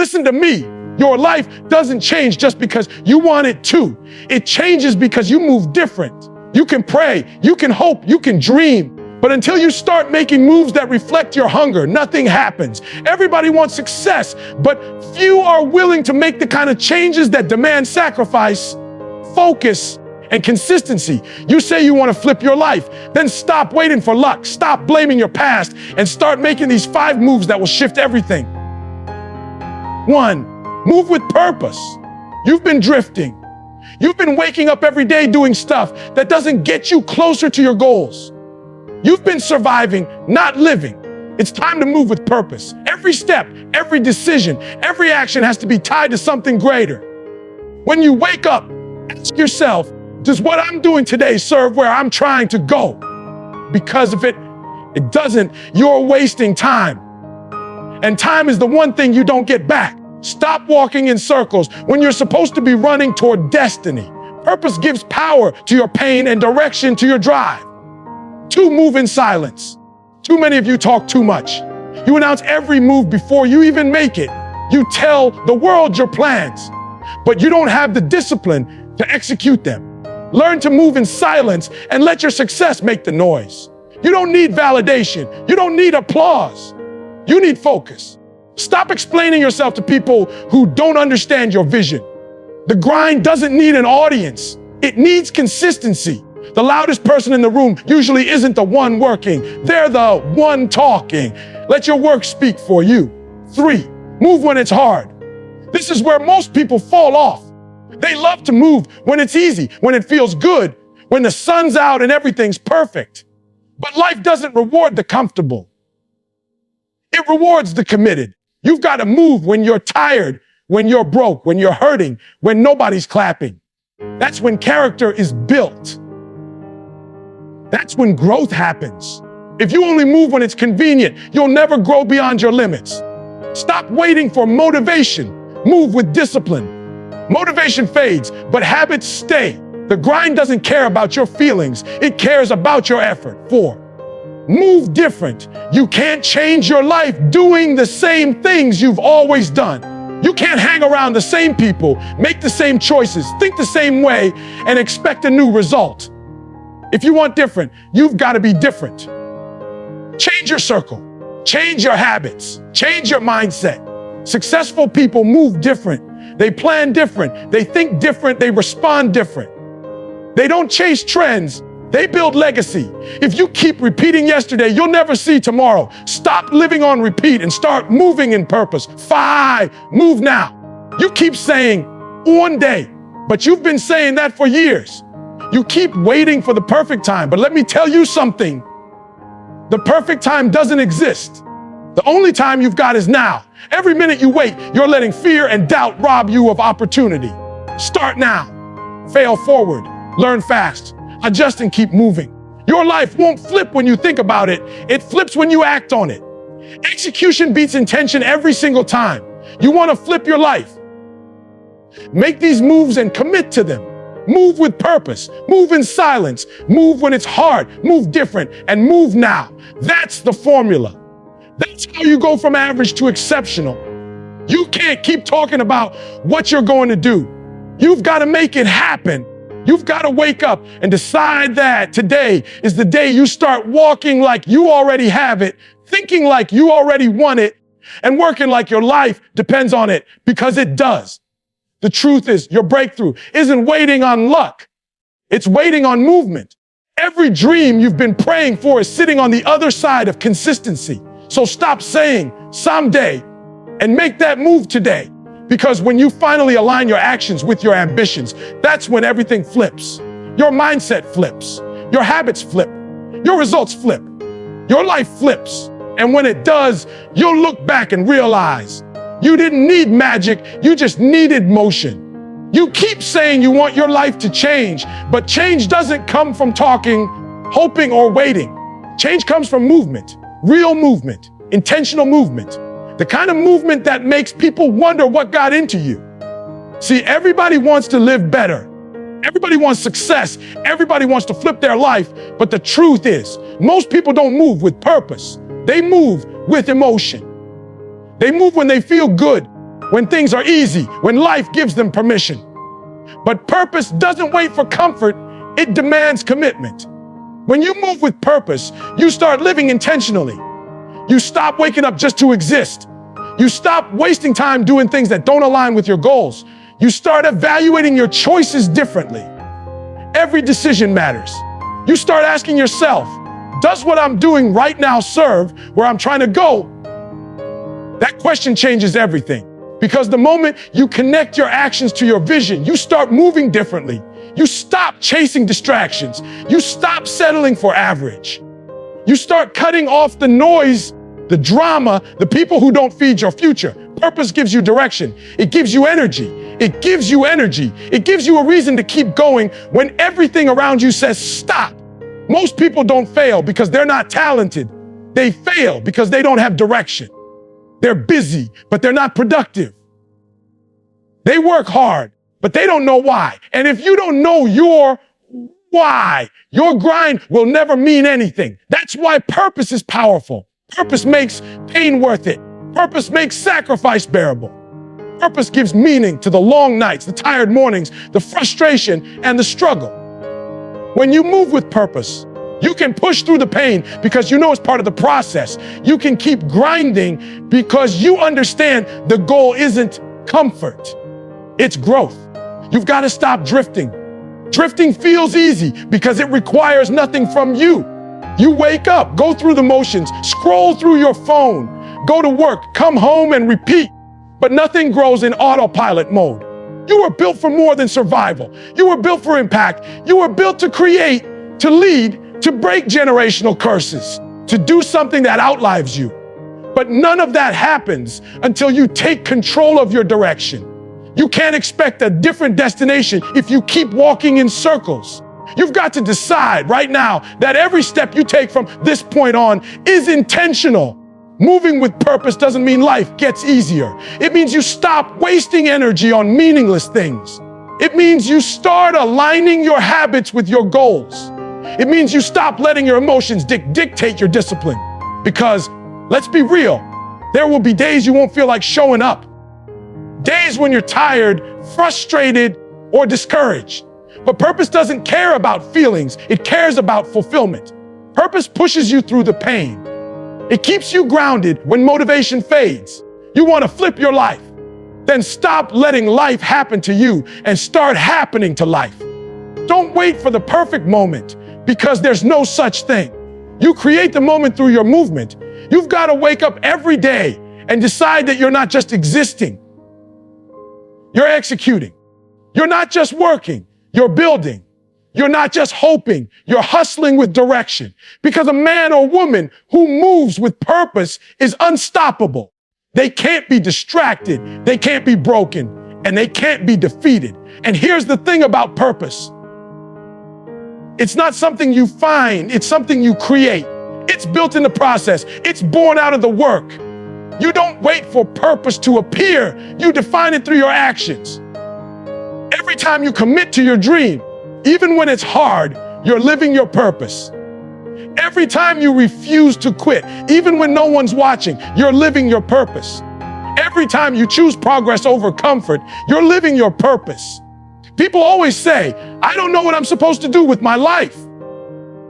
Listen to me. Your life doesn't change just because you want it to. It changes because you move different. You can pray, you can hope, you can dream. But until you start making moves that reflect your hunger, nothing happens. Everybody wants success, but few are willing to make the kind of changes that demand sacrifice, focus, and consistency. You say you want to flip your life, then stop waiting for luck, stop blaming your past, and start making these 5 moves that will shift everything. 1, move with purpose. You've been drifting. You've been waking up every day doing stuff that doesn't get you closer to your goals. You've been surviving, not living. It's time to move with purpose. Every step, every decision, every action has to be tied to something greater. When you wake up, ask yourself, does what I'm doing today serve where I'm trying to go? Because if it doesn't, you're wasting time. And time is the one thing you don't get back. Stop walking in circles when you're supposed to be running toward destiny. Purpose gives power to your pain and direction to your drive. 2, move in silence. Too many of you talk too much. You announce every move before you even make it. You tell the world your plans, but you don't have the discipline to execute them. Learn to move in silence and let your success make the noise. You don't need validation. You don't need applause. You need focus. Stop explaining yourself to people who don't understand your vision. The grind doesn't need an audience. It needs consistency. The loudest person in the room usually isn't the one working. They're the one talking. Let your work speak for you. 3, move when it's hard. This is where most people fall off. They love to move when it's easy, when it feels good, when the sun's out and everything's perfect. But life doesn't reward the comfortable. It rewards the committed. You've got to move when you're tired, when you're broke, when you're hurting, when nobody's clapping. That's when character is built. That's when growth happens. If you only move when it's convenient, you'll never grow beyond your limits. Stop waiting for motivation. Move with discipline. Motivation fades, but habits stay. The grind doesn't care about your feelings. It cares about your effort. 4, move different. You can't change your life doing the same things you've always done. You can't hang around the same people, make the same choices, think the same way, and expect a new result. If you want different, you've got to be different. Change your circle, change your habits, change your mindset. Successful people move different. They plan different. They think different. They respond different. They don't chase trends. They build legacy. If you keep repeating yesterday, you'll never see tomorrow. Stop living on repeat and start moving in purpose. 5, move now. You keep saying one day, but you've been saying that for years. You keep waiting for the perfect time, but let me tell you something. The perfect time doesn't exist. The only time you've got is now. Every minute you wait, you're letting fear and doubt rob you of opportunity. Start now. Fail forward. Learn fast. Adjust and keep moving. Your life won't flip when you think about it. It flips when you act on it. Execution beats intention every single time. You want to flip your life? Make these moves and commit to them. Move with purpose, move in silence, move when it's hard, move different, and move now. That's the formula. That's how you go from average to exceptional. You can't keep talking about what you're going to do. You've got to make it happen. You've got to wake up and decide that today is the day you start walking like you already have it, thinking like you already want it, and working like your life depends on it, because it does. The truth is, your breakthrough isn't waiting on luck. It's waiting on movement. Every dream you've been praying for is sitting on the other side of consistency. So stop saying someday and make that move today. Because when you finally align your actions with your ambitions, that's when everything flips. Your mindset flips. Your habits flip. Your results flip. Your life flips. And when it does, you'll look back and realize you didn't need magic, you just needed motion. You keep saying you want your life to change, but change doesn't come from talking, hoping, or waiting. Change comes from movement, real movement, intentional movement, the kind of movement that makes people wonder what got into you. See, everybody wants to live better. Everybody wants success. Everybody wants to flip their life. But the truth is, most people don't move with purpose. They move with emotion. They move when they feel good. when things are easy, when life gives them permission. But purpose doesn't wait for comfort, it demands commitment. When you move with purpose, you start living intentionally. You stop waking up just to exist. You stop wasting time doing things that don't align with your goals. You start evaluating your choices differently. Every decision matters. You start asking yourself, does what I'm doing right now serve where I'm trying to go? That question changes everything. Because the moment you connect your actions to your vision, you start moving differently. You stop chasing distractions. You stop settling for average. You start cutting off the noise, the drama, the people who don't feed your future. Purpose gives you direction. It gives you energy. It gives you energy. It gives you a reason to keep going when everything around you says stop. Most people don't fail because they're not talented. They fail because they don't have direction. They're busy, but they're not productive. They work hard, but they don't know why. And if you don't know your why, your grind will never mean anything. That's why purpose is powerful. Purpose makes pain worth it. Purpose makes sacrifice bearable. Purpose gives meaning to the long nights, the tired mornings, the frustration, and the struggle. When you move with purpose, you can push through the pain because you know it's part of the process. You can keep grinding because you understand the goal isn't comfort, it's growth. You've got to stop drifting. Drifting feels easy because it requires nothing from you. You wake up, go through the motions, scroll through your phone, go to work, come home and repeat. But nothing grows in autopilot mode. You were built for more than survival. You were built for impact. You were built to create, to lead, to break generational curses, to do something that outlives you. But none of that happens until you take control of your direction. You can't expect a different destination if you keep walking in circles. You've got to decide right now that every step you take from this point on is intentional. Moving with purpose doesn't mean life gets easier. It means you stop wasting energy on meaningless things. It means you start aligning your habits with your goals. It means you stop letting your emotions dictate your discipline. Because, let's be real, there will be days you won't feel like showing up. Days when you're tired, frustrated, or discouraged. But purpose doesn't care about feelings, it cares about fulfillment. Purpose pushes you through the pain. It keeps you grounded when motivation fades. You want to flip your life. Then stop letting life happen to you and start happening to life. Don't wait for the perfect moment because there's no such thing. You create the moment through your movement. You've got to wake up every day and decide that you're not just existing. You're executing. You're not just working, you're building. You're not just hoping, you're hustling with direction. Because a man or woman who moves with purpose is unstoppable. They can't be distracted, they can't be broken, and they can't be defeated. And here's the thing about purpose. It's not something you find, it's something you create. It's built in the process, it's born out of the work. You don't wait for purpose to appear, you define it through your actions. Every time you commit to your dream, even when it's hard, you're living your purpose. Every time you refuse to quit, even when no one's watching, you're living your purpose. Every time you choose progress over comfort, you're living your purpose. People always say, I don't know what I'm supposed to do with my life.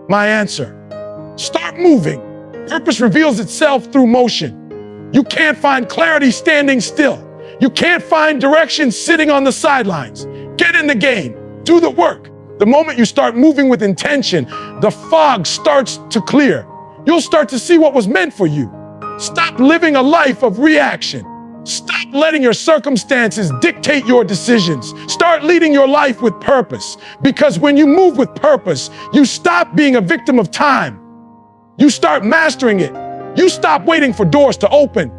My answer, start moving. Purpose reveals itself through motion. You can't find clarity standing still. You can't find direction sitting on the sidelines. Get in the game, do the work. The moment you start moving with intention, the fog starts to clear. You'll start to see what was meant for you. Stop living a life of reaction. Stop letting your circumstances dictate your decisions. Start leading your life with purpose. Because when you move with purpose, you stop being a victim of time. You start mastering it. You stop waiting for doors to open.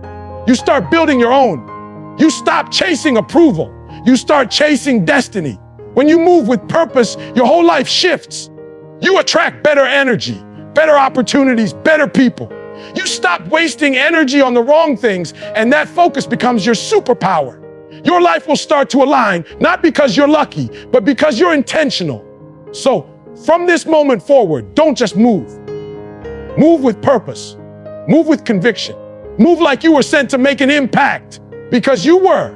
You start building your own. You stop chasing approval. You start chasing destiny. When you move with purpose, your whole life shifts. You attract better energy, better opportunities, better people. You stop wasting energy on the wrong things, and that focus becomes your superpower. Your life will start to align, not because you're lucky, but because you're intentional. So, from this moment forward, don't just move. Move with purpose. Move with conviction. Move like you were sent to make an impact. because you were.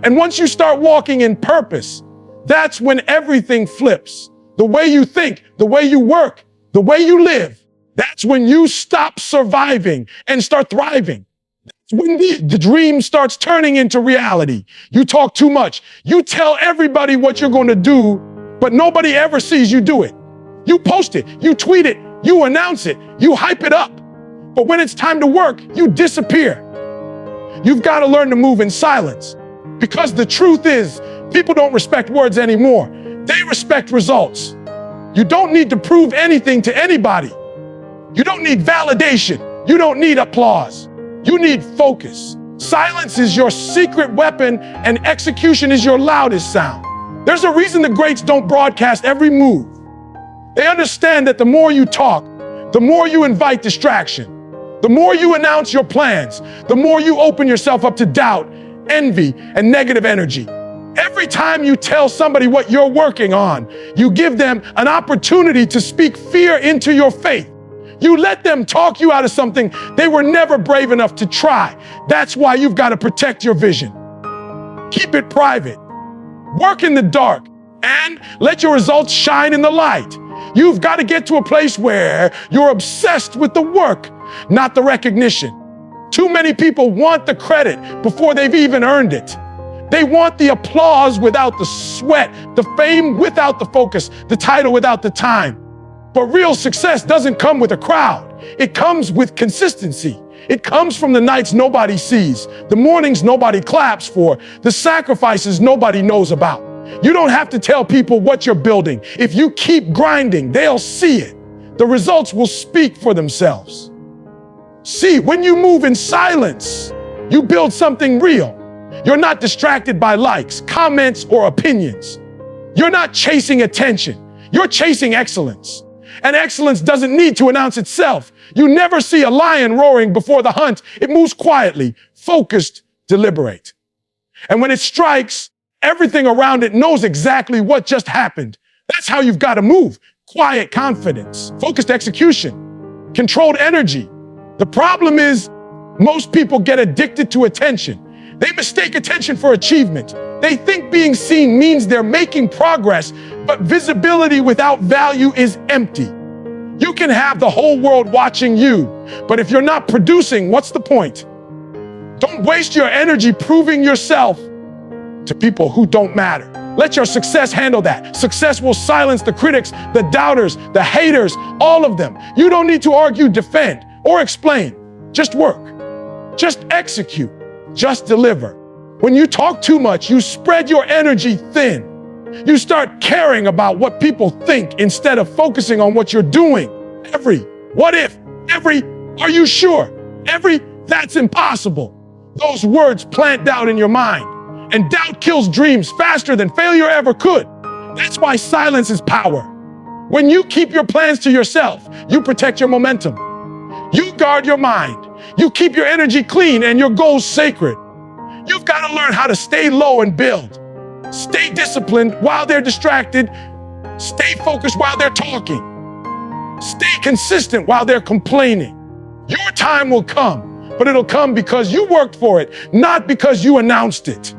And once you start walking in purpose, that's when everything flips. The way you think, the way you work, the way you live, that's when you stop surviving and start thriving. That's when the dream starts turning into reality. You talk too much. You tell everybody what you're going to do, but nobody ever sees you do it. You post it, you tweet it, you announce it, you hype it up. But when it's time to work, you disappear. You've got to learn to move in silence, because the truth is, people don't respect words anymore. They respect results. You don't need to prove anything to anybody. You don't need validation. You don't need applause. You need focus. Silence is your secret weapon, and execution is your loudest sound. There's a reason the greats don't broadcast every move. They understand that the more you talk, the more you invite distraction. The more you announce your plans, the more you open yourself up to doubt, envy, and negative energy. Every time you tell somebody what you're working on, you give them an opportunity to speak fear into your faith. You let them talk you out of something they were never brave enough to try. That's why you've got to protect your vision. Keep it private. Work in the dark and let your results shine in the light. You've got to get to a place where you're obsessed with the work, not the recognition. Too many people want the credit before they've even earned it. They want the applause without the sweat, the fame without the focus, the title without the time. But real success doesn't come with a crowd. It comes with consistency. It comes from the nights nobody sees, the mornings nobody claps for, the sacrifices nobody knows about. You don't have to tell people what you're building. If you keep grinding, they'll see it. The results will speak for themselves. See, when you move in silence, you build something real. You're not distracted by likes, comments, or opinions. You're not chasing attention. You're chasing excellence. And excellence doesn't need to announce itself. You never see a lion roaring before the hunt. It moves quietly, focused, deliberate. And when it strikes, everything around it knows exactly what just happened. That's how you've got to move. Quiet confidence, focused execution, controlled energy. The problem is, most people get addicted to attention. They mistake attention for achievement. They think being seen means they're making progress, but visibility without value is empty. You can have the whole world watching you, but if you're not producing, what's the point? Don't waste your energy proving yourself to people who don't matter. Let your success handle that. Success will silence the critics, the doubters, the haters, all of them. You don't need to argue, defend, or explain. Just work. Just execute. Just deliver. When you talk too much, you spread your energy thin. You start caring about what people think instead of focusing on what you're doing. Every what if, every are you sure, every that's impossible. Those words plant doubt in your mind. And doubt kills dreams faster than failure ever could. That's why silence is power. When you keep your plans to yourself, you protect your momentum. You guard your mind. You keep your energy clean and your goals sacred. You've got to learn how to stay low and build. Stay disciplined while they're distracted. Stay focused while they're talking. Stay consistent while they're complaining. Your time will come, but it'll come because you worked for it, not because you announced it.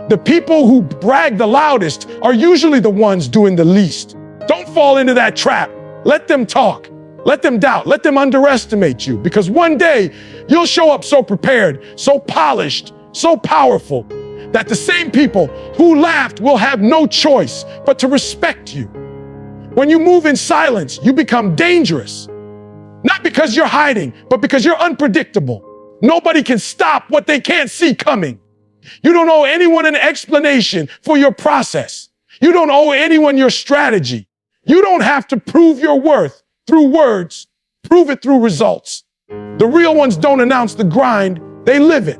The people who brag the loudest are usually the ones doing the least. Don't fall into that trap. Let them talk. Let them doubt. Let them underestimate you, because one day you'll show up so prepared, so polished, so powerful that the same people who laughed will have no choice but to respect you. When you move in silence, you become dangerous. Not because you're hiding, but because you're unpredictable. Nobody can stop what they can't see coming. You don't owe anyone an explanation for your process. You don't owe anyone your strategy. You don't have to prove your worth through words. Prove it through results. The real ones don't announce the grind, they live it.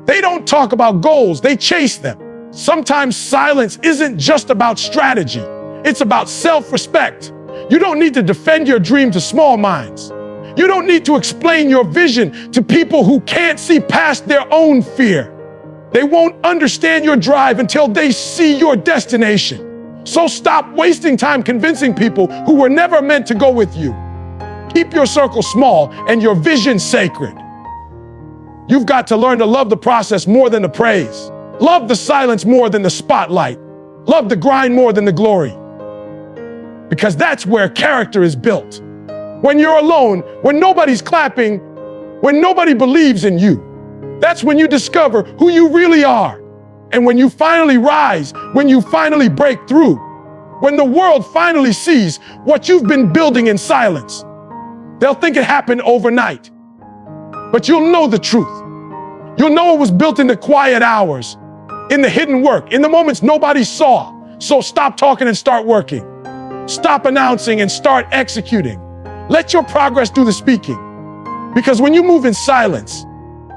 They don't talk about goals, they chase them. Sometimes silence isn't just about strategy. It's about self-respect. You don't need to defend your dream to small minds. You don't need to explain your vision to people who can't see past their own fear. They won't understand your drive until they see your destination. So stop wasting time convincing people who were never meant to go with you. Keep your circle small and your vision sacred. You've got to learn to love the process more than the praise. Love the silence more than the spotlight. Love the grind more than the glory. Because that's where character is built. When you're alone, when nobody's clapping, when nobody believes in you, that's when you discover who you really are. And when you finally rise, when you finally break through, when the world finally sees what you've been building in silence, they'll think it happened overnight. But you'll know the truth. You'll know it was built in the quiet hours, in the hidden work, in the moments nobody saw. So stop talking and start working. Stop announcing and start executing. Let your progress do the speaking. Because when you move in silence,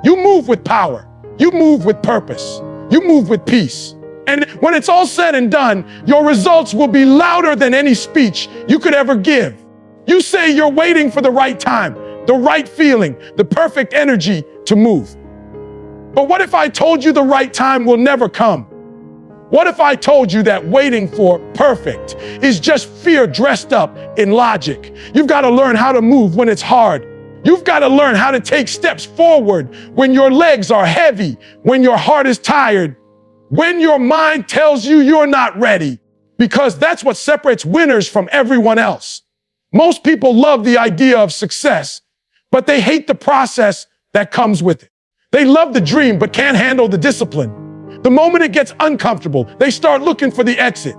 you move with power. You move with purpose. You move with peace. And when it's all said and done, your results will be louder than any speech you could ever give. You say you're waiting for the right time, the right feeling, the perfect energy to move. But what if I told you the right time will never come? What if I told you that waiting for perfect is just fear dressed up in logic? You've got to learn how to move when it's hard. You've got to learn how to take steps forward when your legs are heavy, when your heart is tired, when your mind tells you you're not ready, because that's what separates winners from everyone else. Most people love the idea of success, but they hate the process that comes with it. They love the dream, but can't handle the discipline. The moment it gets uncomfortable, they start looking for the exit.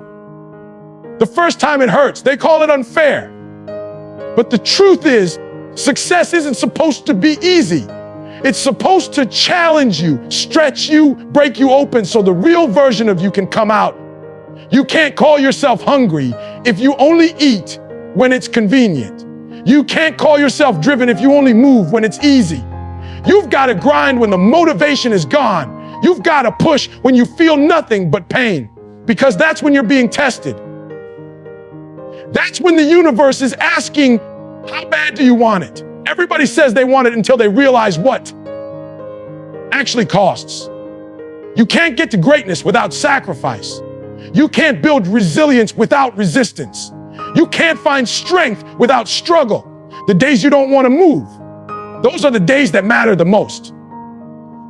The first time it hurts, they call it unfair. But the truth is, success isn't supposed to be easy. It's supposed to challenge you, stretch you, break you open so the real version of you can come out. You can't call yourself hungry if you only eat when it's convenient. You can't call yourself driven if you only move when it's easy. You've got to grind when the motivation is gone. You've got to push when you feel nothing but pain, because that's when you're being tested. That's when the universe is asking, how bad do you want it? Everybody says they want it until they realize what actually costs. You can't get to greatness without sacrifice. You can't build resilience without resistance. You can't find strength without struggle. The days you don't want to move, those are the days that matter the most.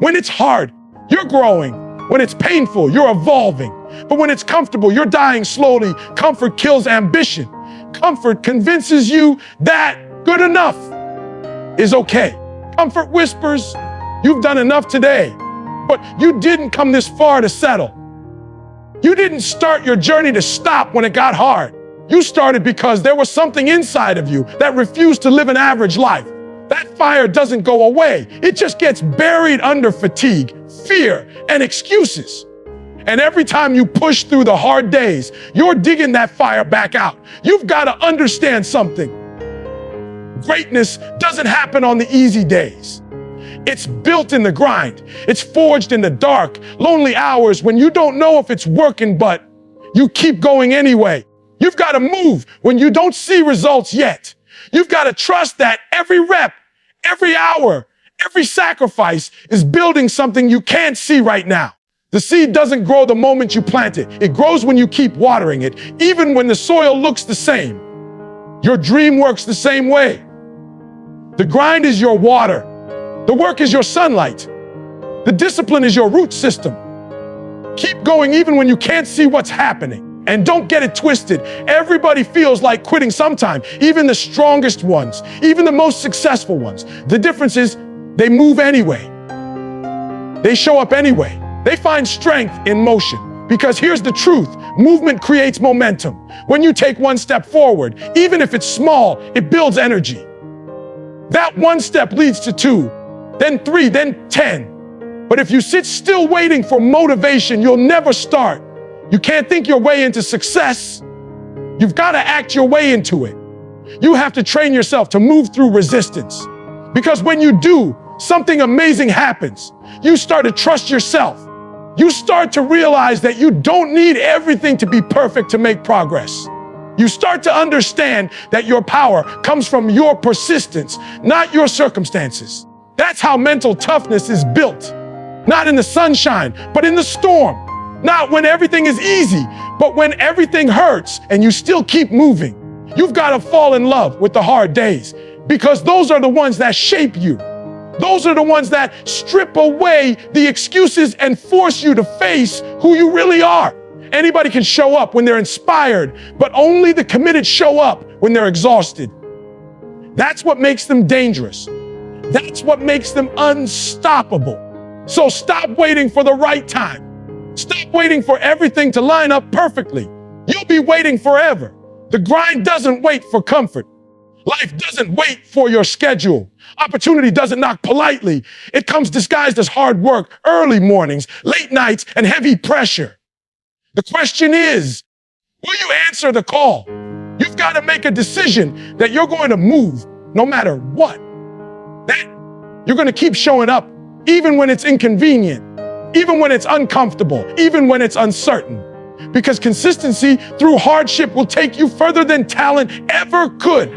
When it's hard, you're growing. When it's painful, you're evolving. But when it's comfortable, you're dying slowly. Comfort kills ambition. Comfort convinces you that good enough is okay. Comfort whispers, you've done enough today, but you didn't come this far to settle. You didn't start your journey to stop when it got hard. You started because there was something inside of you that refused to live an average life. That fire doesn't go away. It just gets buried under fatigue, fear, and excuses. And every time you push through the hard days, you're digging that fire back out. You've got to understand something. Greatness doesn't happen on the easy days. It's built in the grind. It's forged in the dark, lonely hours when you don't know if it's working, but you keep going anyway. You've got to move when you don't see results yet. You've got to trust that every rep, every hour, every sacrifice is building something you can't see right now. The seed doesn't grow the moment you plant it. It grows when you keep watering it, even when the soil looks the same. Your dream works the same way. The grind is your water. The work is your sunlight. The discipline is your root system. Keep going even when you can't see what's happening. And don't get it twisted. Everybody feels like quitting sometime, even the strongest ones, even the most successful ones. The difference is they move anyway. They show up anyway. They find strength in motion. Because here's the truth, movement creates momentum. When you take one step forward, even if it's small, it builds energy. That one step leads to 2, then 3, then 10. But if you sit still waiting for motivation, you'll never start. You can't think your way into success. You've got to act your way into it. You have to train yourself to move through resistance. Because when you do, something amazing happens. You start to trust yourself. You start to realize that you don't need everything to be perfect to make progress. You start to understand that your power comes from your persistence, not your circumstances. That's how mental toughness is built. Not in the sunshine, but in the storm. Not when everything is easy, but when everything hurts and you still keep moving. You've got to fall in love with the hard days because those are the ones that shape you. Those are the ones that strip away the excuses and force you to face who you really are. Anybody can show up when they're inspired, but only the committed show up when they're exhausted. That's what makes them dangerous. That's what makes them unstoppable. So stop waiting for the right time. Stop waiting for everything to line up perfectly. You'll be waiting forever. The grind doesn't wait for comfort. Life doesn't wait for your schedule. Opportunity doesn't knock politely. It comes disguised as hard work, early mornings, late nights, and heavy pressure. The question is, will you answer the call? You've got to make a decision that you're going to move no matter what. That you're going to keep showing up even when it's inconvenient, even when it's uncomfortable, even when it's uncertain. Because consistency through hardship will take you further than talent ever could.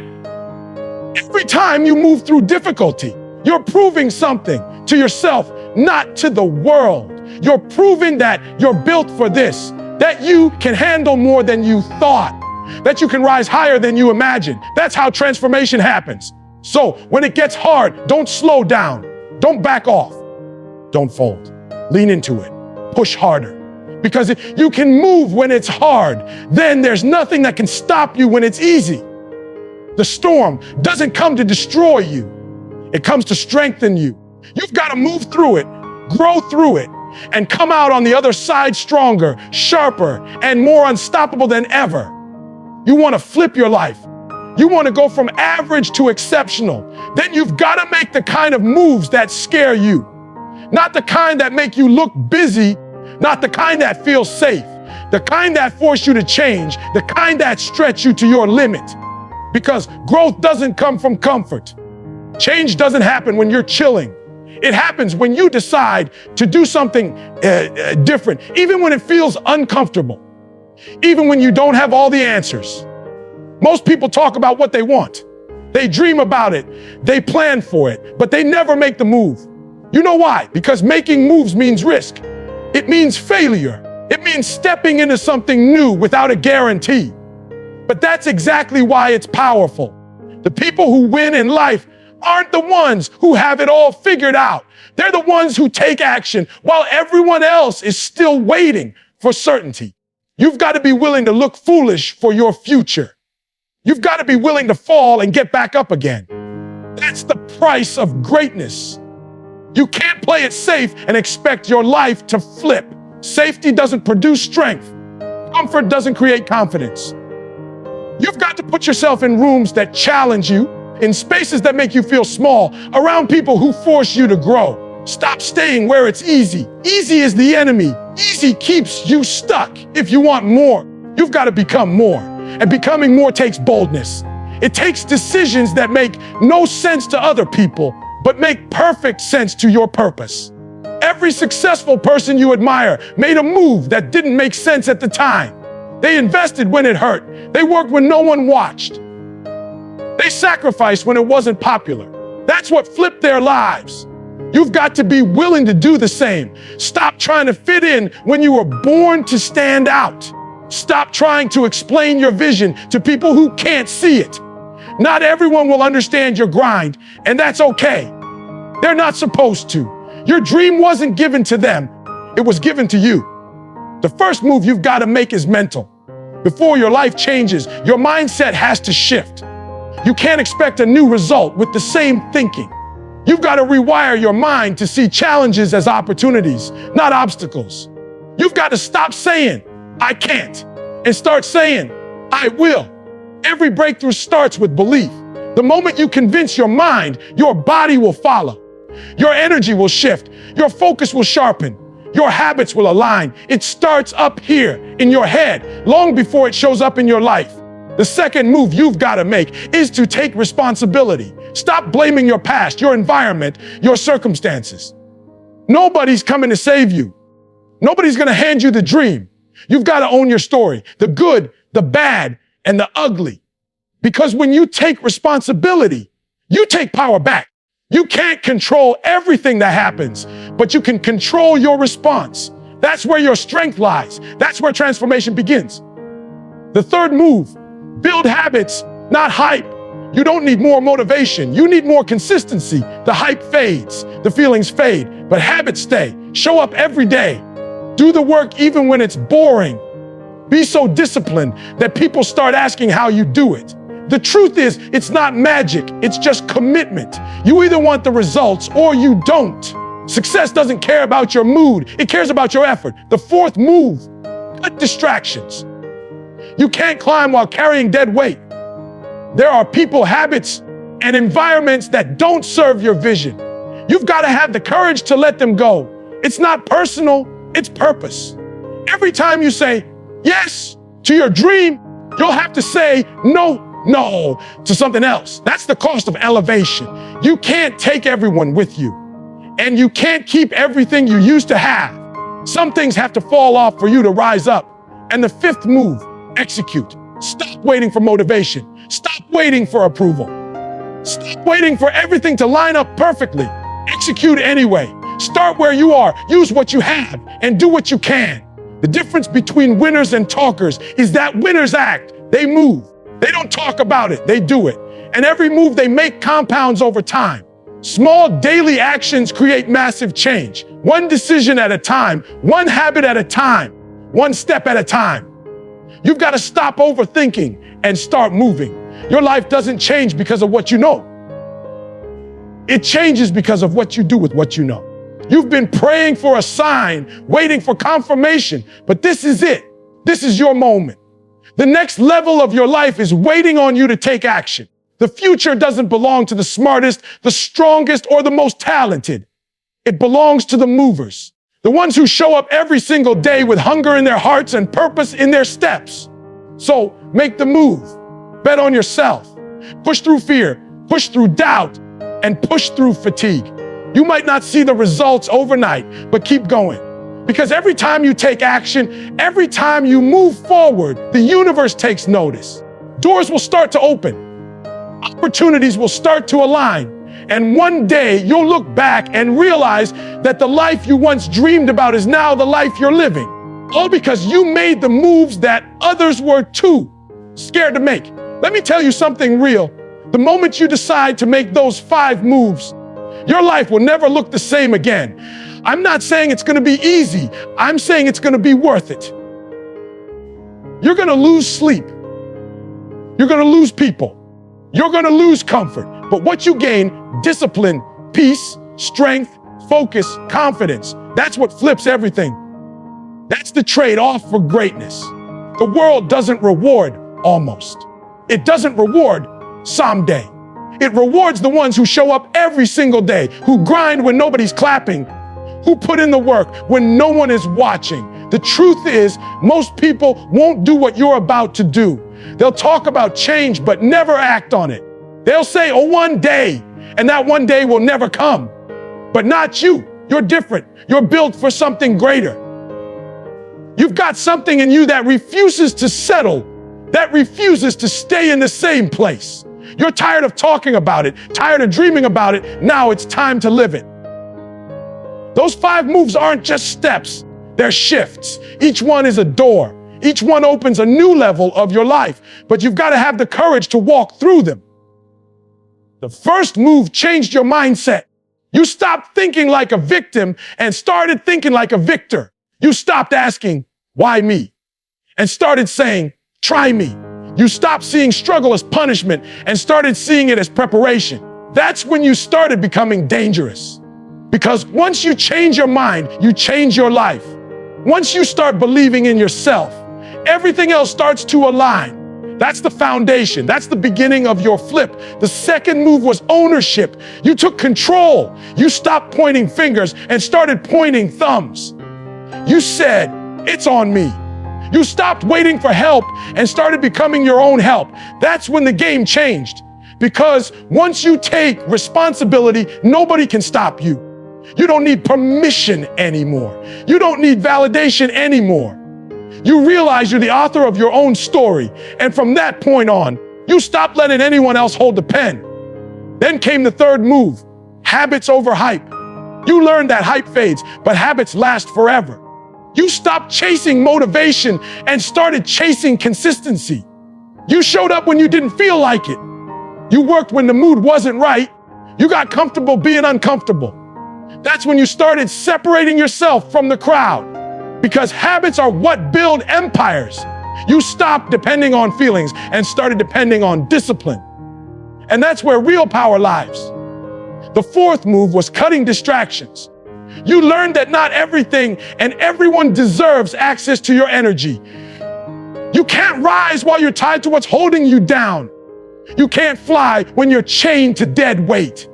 Every time you move through difficulty, you're proving something to yourself, not to the world. You're proving that you're built for this, that you can handle more than you thought, that you can rise higher than you imagined. That's how transformation happens. So when it gets hard, don't slow down. Don't back off. Don't fold. Lean into it. Push harder. Because if you can move when it's hard, then there's nothing that can stop you when it's easy. The storm doesn't come to destroy you. It comes to strengthen you. You've got to move through it, grow through it, and come out on the other side stronger, sharper, and more unstoppable than ever. You want to flip your life. You want to go from average to exceptional. Then you've got to make the kind of moves that scare you. Not the kind that make you look busy, not the kind that feel safe, the kind that force you to change, the kind that stretch you to your limit. Because growth doesn't come from comfort. Change doesn't happen when you're chilling. It happens when you decide to do something different, even when it feels uncomfortable, even when you don't have all the answers. Most people talk about what they want. They dream about it. They plan for it, but they never make the move. You know why? Because making moves means risk. It means failure. It means stepping into something new without a guarantee. But that's exactly why it's powerful. The people who win in life aren't the ones who have it all figured out. They're the ones who take action while everyone else is still waiting for certainty. You've got to be willing to look foolish for your future. You've got to be willing to fall and get back up again. That's the price of greatness. You can't play it safe and expect your life to flip. Safety doesn't produce strength. Comfort doesn't create confidence. You've got to put yourself in rooms that challenge you, in spaces that make you feel small, around people who force you to grow. Stop staying where it's easy. Easy is the enemy. Easy keeps you stuck. If you want more, you've got to become more. And becoming more takes boldness. It takes decisions that make no sense to other people, but make perfect sense to your purpose. Every successful person you admire made a move that didn't make sense at the time. They invested when it hurt. They worked when no one watched. They sacrificed when it wasn't popular. That's what flipped their lives. You've got to be willing to do the same. Stop trying to fit in when you were born to stand out. Stop trying to explain your vision to people who can't see it. Not everyone will understand your grind, and that's okay. They're not supposed to. Your dream wasn't given to them. It was given to you. The first move you've got to make is mental. Before your life changes, your mindset has to shift. You can't expect a new result with the same thinking. You've got to rewire your mind to see challenges as opportunities, not obstacles. You've got to stop saying, I can't, and start saying, I will. Every breakthrough starts with belief. The moment you convince your mind, your body will follow. Your energy will shift. Your focus will sharpen. Your habits will align. It starts up here in your head, long before it shows up in your life. The second move you've got to make is to take responsibility. Stop blaming your past, your environment, your circumstances. Nobody's coming to save you. Nobody's going to hand you the dream. You've got to own your story, the good, the bad, and the ugly. Because when you take responsibility, you take power back. You can't control everything that happens, but you can control your response. That's where your strength lies. That's where transformation begins. The third move, build habits, not hype. You don't need more motivation. You need more consistency. The hype fades, the feelings fade, but habits stay. Show up every day. Do the work even when it's boring. Be so disciplined that people start asking how you do it. The truth is, it's not magic, it's just commitment. You either want the results or you don't. Success doesn't care about your mood, it cares about your effort. The fourth move, cut distractions. You can't climb while carrying dead weight. There are people, habits, and environments that don't serve your vision. You've got to have the courage to let them go. It's not personal, it's purpose. Every time you say yes to your dream, you'll have to say no to something else. That's the cost of elevation. You can't take everyone with you, and you can't keep everything you used to have. Some things have to fall off for you to rise up. And the fifth move, execute. Stop waiting for motivation. Stop waiting for approval. Stop waiting for everything to line up perfectly. Execute anyway. Start where you are. Use what you have and do what you can. The difference between winners and talkers is that winners act. They move. They don't talk about it, they do it. And every move they make compounds over time. Small daily actions create massive change. One decision at a time, one habit at a time, one step at a time. You've got to stop overthinking and start moving. Your life doesn't change because of what you know. It changes because of what you do with what you know. You've been praying for a sign, waiting for confirmation, but this is it. This is your moment. The next level of your life is waiting on you to take action. The future doesn't belong to the smartest, the strongest, or the most talented. It belongs to the movers, the ones who show up every single day with hunger in their hearts and purpose in their steps. So make the move. Bet on yourself. Push through fear, push through doubt, and push through fatigue. You might not see the results overnight, but keep going. Because every time you take action, every time you move forward, the universe takes notice. Doors will start to open. Opportunities will start to align. And one day you'll look back and realize that the life you once dreamed about is now the life you're living. All because you made the moves that others were too scared to make. Let me tell you something real. The moment you decide to make those 5 moves, your life will never look the same again. I'm not saying it's going to be easy. I'm saying it's going to be worth it. You're going to lose sleep. You're going to lose people. You're going to lose comfort. But what you gain, discipline, peace, strength, focus, confidence, that's what flips everything. That's the trade-off for greatness. The world doesn't reward almost. It doesn't reward someday. It rewards the ones who show up every single day, who grind when nobody's clapping, who put in the work when no one is watching. The truth is, most people won't do what you're about to do. They'll talk about change, but never act on it. They'll say, oh, one day, and that one day will never come. But not you. You're different. You're built for something greater. You've got something in you that refuses to settle, that refuses to stay in the same place. You're tired of talking about it, tired of dreaming about it. Now it's time to live it. Those 5 moves aren't just steps, they're shifts. Each one is a door. Each one opens a new level of your life, but you've got to have the courage to walk through them. The first move changed your mindset. You stopped thinking like a victim and started thinking like a victor. You stopped asking, why me? And started saying, try me. You stopped seeing struggle as punishment and started seeing it as preparation. That's when you started becoming dangerous. Because once you change your mind, you change your life. Once you start believing in yourself, everything else starts to align. That's the foundation. That's the beginning of your flip. The second move was ownership. You took control. You stopped pointing fingers and started pointing thumbs. You said, it's on me. You stopped waiting for help and started becoming your own help. That's when the game changed. Because once you take responsibility, nobody can stop you. You don't need permission anymore. You don't need validation anymore. You realize you're the author of your own story. And from that point on, you stopped letting anyone else hold the pen. Then came the third move, habits over hype. You learned that hype fades, but habits last forever. You stopped chasing motivation and started chasing consistency. You showed up when you didn't feel like it. You worked when the mood wasn't right. You got comfortable being uncomfortable. That's when you started separating yourself from the crowd, because habits are what build empires. You stopped depending on feelings and started depending on discipline. And that's where real power lies. The fourth move was cutting distractions. You learned that not everything and everyone deserves access to your energy. You can't rise while you're tied to what's holding you down. You can't fly when you're chained to dead weight.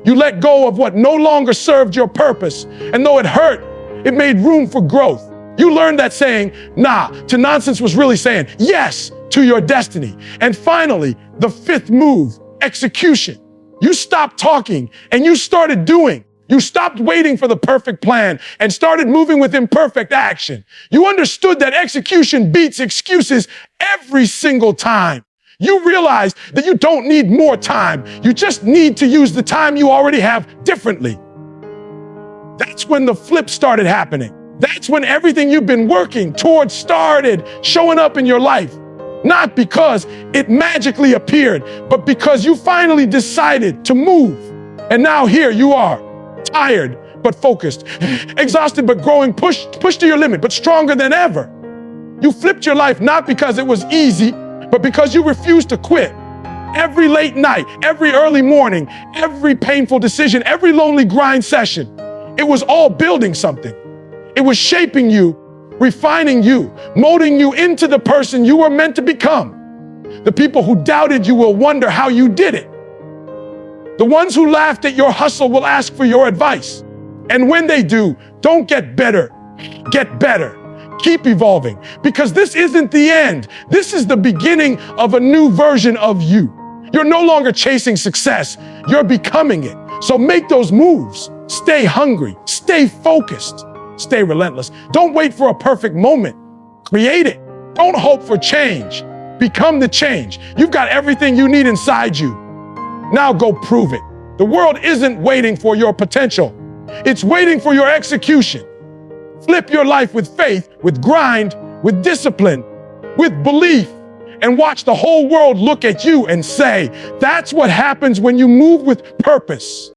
You let go of what no longer served your purpose, and though it hurt, it made room for growth. You learned that saying nah to nonsense was really saying yes to your destiny. And finally, the fifth move, execution. You stopped talking and you started doing. You stopped waiting for the perfect plan and started moving with imperfect action. You understood that execution beats excuses every single time. You realized that you don't need more time. You just need to use the time you already have differently. That's when the flip started happening. That's when everything you've been working towards started showing up in your life. Not because it magically appeared, but because you finally decided to move. And now here you are, tired but focused, exhausted but growing, pushed to your limit, but stronger than ever. You flipped your life not because it was easy, but because you refused to quit. Every late night, every early morning, every painful decision, every lonely grind session, it was all building something. It was shaping you, refining you, molding you into the person you were meant to become. The people who doubted you will wonder how you did it. The ones who laughed at your hustle will ask for your advice. And when they do, don't get better, get better. Keep evolving, because this isn't the end. This is the beginning of a new version of you. You're no longer chasing success, you're becoming it. So make those moves. Stay hungry, stay focused, stay relentless. Don't wait for a perfect moment. Create it. Don't hope for change. Become the change. You've got everything you need inside you. Now go prove it. The world isn't waiting for your potential. It's waiting for your execution. Flip your life with faith, with grind, with discipline, with belief, and watch the whole world look at you and say, that's what happens when you move with purpose.